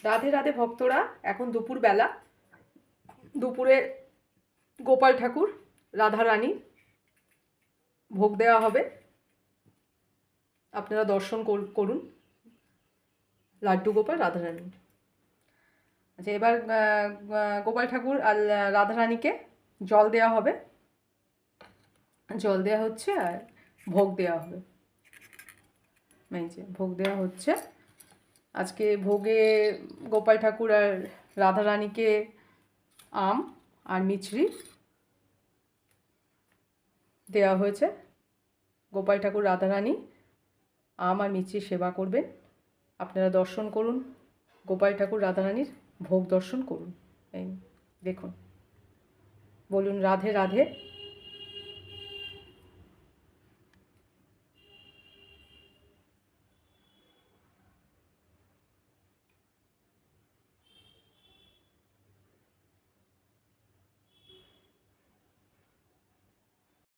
রাধে রাধে ভক্তরা, এখন দুপুরবেলা, দুপুরে গোপাল ঠাকুর রাধারানী ভোগ দেওয়া হবে, আপনারা দর্শন করুন লাড্ডু গোপাল রাধারানী। আচ্ছা, এবার গোপাল ঠাকুর আর রাধারানীকে জল দেওয়া হবে, জল দেওয়া হচ্ছে আর ভোগ দেওয়া হবে। এই যে ভোগ দেওয়া হচ্ছে। আজকে ভোগে গোপাল ঠাকুর আর রাধারানীকে আম আর মিছরি দেওয়া হয়েছে। গোপাল ঠাকুর রাধারানী আম আর মিছরির সেবা করবেন। আপনারা দর্শন করুন, গোপাল ঠাকুর রাধারানীর ভোগ দর্শন করুন। এই দেখুন, বলুন রাধে রাধে।